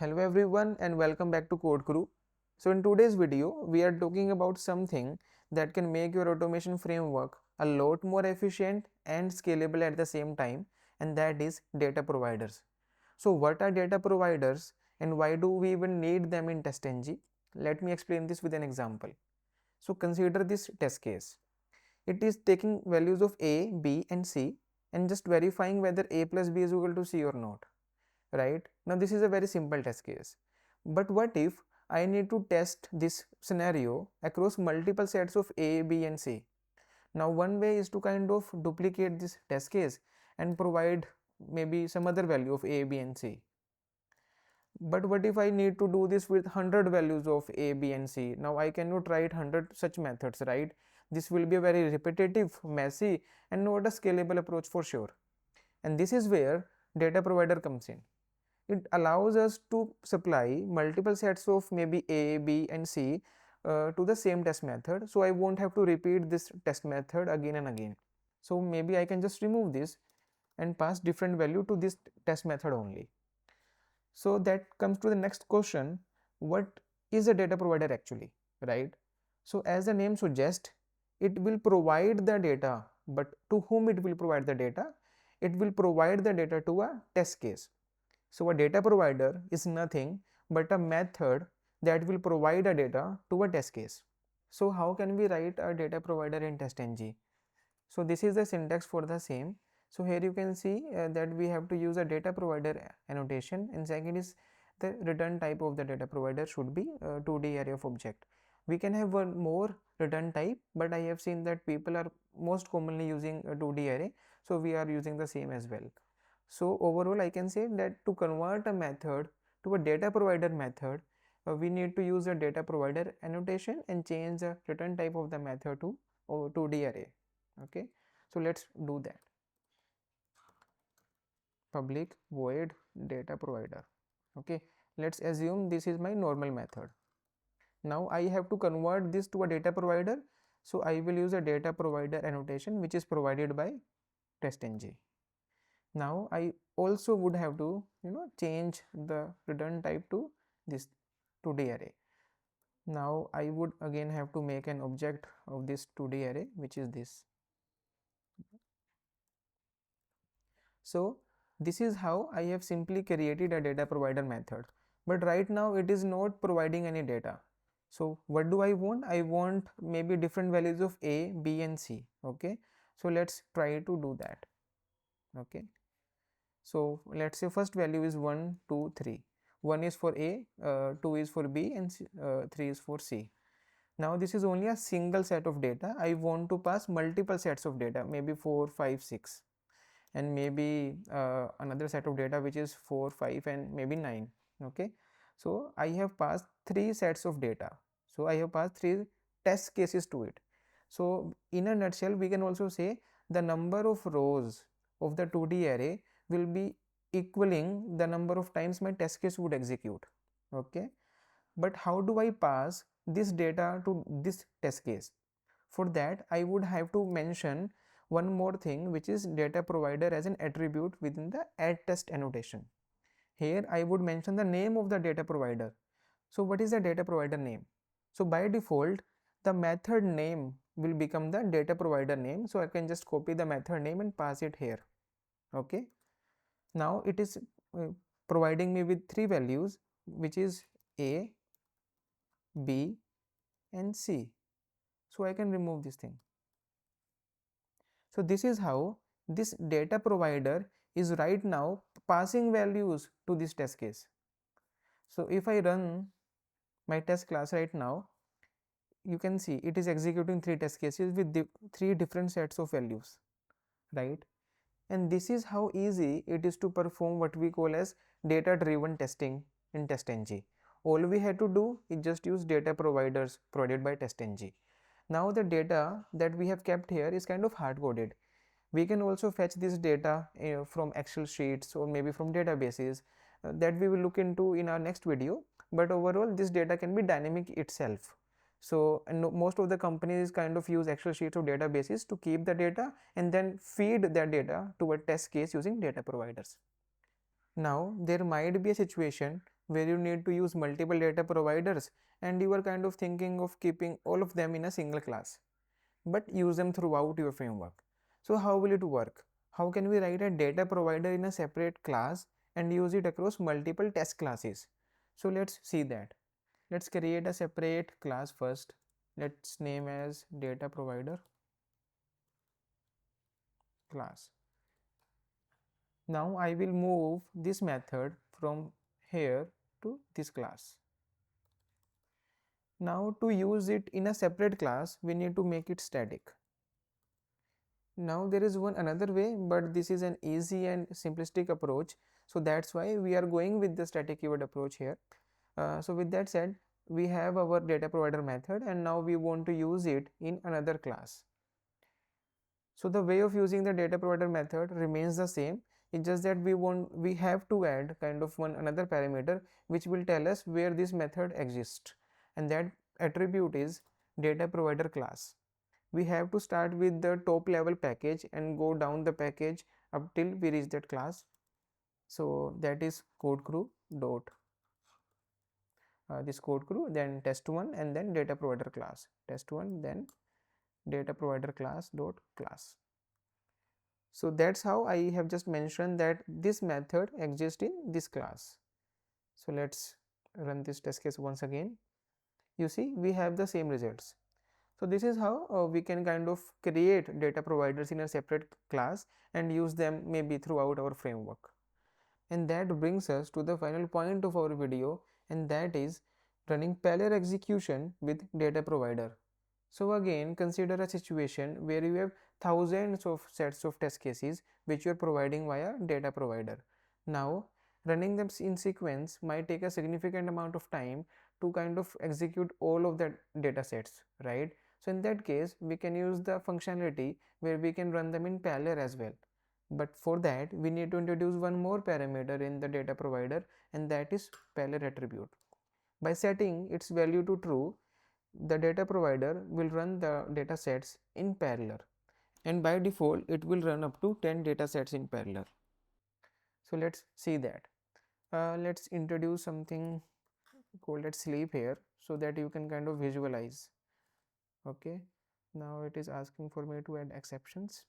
Hello everyone and welcome back to Codekru. So in today's video, we are talking about something that can make your automation framework a lot more efficient and scalable at the same time, and that is data providers. So what are data providers and why do we even need them in TestNG? Let me explain this with an example. So consider this test case. It is taking values of A, B and C and just verifying whether A plus B is equal to C or not. Right now, this is a very simple test case, but what if I need to test this scenario across multiple sets of A, B and C? Now one way is to kind of duplicate this test case and provide maybe some other value of A, B and C. But what if I need to do this with 100 values of A, B and C? Now I cannot write 100 such methods, right? This will be a very repetitive, messy and not a scalable approach for sure. And this is where data provider comes in. It allows us to supply multiple sets of maybe A, B and C to the same test method, so I won't have to repeat this test method again and again. So maybe I can just remove this and pass different value to this test method only. So that comes to the next question, what is a data provider actually, right? So as the name suggests, it will provide the data, but to whom it will provide the data? It will provide the data to a test case. So a data provider is nothing but a method that will provide a data to a test case. So how can we write a data provider in TestNG? So this is the syntax for the same. So here you can see that we have to use a data provider annotation, and second is the return type of the data provider should be 2D array of object. We can have one more return type, but I have seen that people are most commonly using a 2D array, so we are using the same as well. So overall I can say that to convert a method to a data provider method, we need to use a data provider annotation and change the return type of the method to 2D array. Okay, so let's do that. Public void data provider. Okay, let's assume this is my normal method. Now I have to convert this to a data provider, so I will use a data provider annotation which is provided by TestNG. Now I also would have to change the return type to this 2D array. Now I would again have to make an object of this 2D array, which is this. So this is how I have simply created a data provider method, but right now it is not providing any data. So what do I want? I want maybe different values of A, B and C. Okay, so let's try to do that. Okay, so let's say first value is 1, 2, 3. 1 is for A, 2 is for B and 3 is for C. Now this is only a single set of data. I want to pass multiple sets of data, maybe 4, 5, 6 and maybe another set of data which is 4, 5 and maybe 9. Okay, so I have passed 3 sets of data. So I have passed 3 test cases to it. So in a nutshell we can also say the number of rows of the 2D array will be equaling the number of times my test case would execute. Okay, but how do I pass this data to this test case? For that I would have to mention one more thing, which is data provider as an attribute within the add test annotation. Here I would mention the name of the data provider. So what is the data provider name? So by default the method name will become the data provider name, so I can just copy the method name and pass it here. Okay, now it is providing me with 3 values, which is A, B and C. So I can remove this thing. So this is how this data provider is right now passing values to this test case. So if I run my test class right now, you can see it is executing 3 test cases with 3 different sets of values, right? And this is how easy it is to perform what we call as data driven testing in TestNG. All we had to do is just use data providers provided by TestNG. Now the data that we have kept here is kind of hard coded. We can also fetch this data from Excel sheets or maybe from databases that we will look into in our next video, but overall this data can be dynamic itself. So and most of the companies kind of use Excel sheets or databases to keep the data and then feed that data to a test case using data providers. Now there might be a situation where you need to use multiple data providers and you are kind of thinking of keeping all of them in a single class, but use them throughout your framework. So how will it work? How can we write a data provider in a separate class and use it across multiple test classes? So let's see that. Let's create a separate class first. Let's name as data provider class. Now I will move this method from here to this class. Now to use it in a separate class, we need to make it static. Now there is one another way, but this is an easy and simplistic approach. So that's why we are going with the static keyword approach here. So with that said, we have our data provider method and now we want to use it in another class. So the way of using the data provider method remains the same. It's just that we have to add kind of one another parameter which will tell us where this method exists, and that attribute is data provider class. We have to start with the top level package and go down the package up till we reach that class. So that is Codekru dot this Codekru, then test1, and then data provider class, test1, then data provider class dot class. So that's how I have just mentioned that this method exists in this class. So let's run this test case once again. You see we have the same results. So this is how we can kind of create data providers in a separate class and use them maybe throughout our framework. And that brings us to the final point of our video, and that is running parallel execution with data provider. So again, consider a situation where you have thousands of sets of test cases which you are providing via data provider. Now running them in sequence might take a significant amount of time to kind of execute all of the data sets, right? So in that case we can use the functionality where we can run them in parallel as well. But for that we need to introduce one more parameter in the data provider, and that is parallel attribute. By setting its value to true, the data provider will run the data sets in parallel, and by default it will run up to 10 data sets in parallel. So let's see that. Let's introduce something called as sleep here so that you can kind of visualize. Okay, now it is asking for me to add exceptions.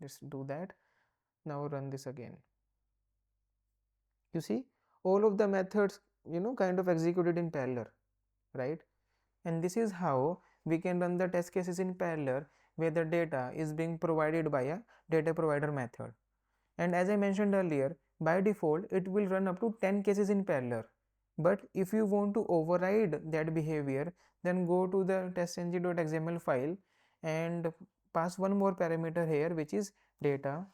Let's do that. Now run this again. You see all of the methods kind of executed in parallel, right? And this is how we can run the test cases in parallel where the data is being provided by a data provider method. And as I mentioned earlier, by default it will run up to 10 cases in parallel. But if you want to override that behavior, then go to the testng.xml file and pass one more parameter here, which is data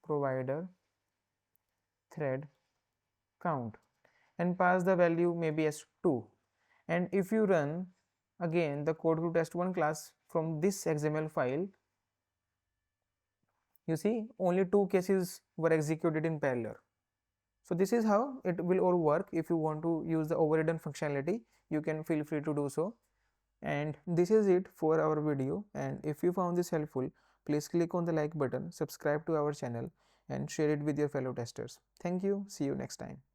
provider thread count, and pass the value maybe as 2. And if you run again the Codekru test1 class from this XML file, you see only 2 cases were executed in parallel. So this is how it will all work. If you want to use the overridden functionality, you can feel free to do so. And this is it for our video, and if you found this helpful, please click on the like button, subscribe to our channel and share it with your fellow testers. Thank you. See you next time.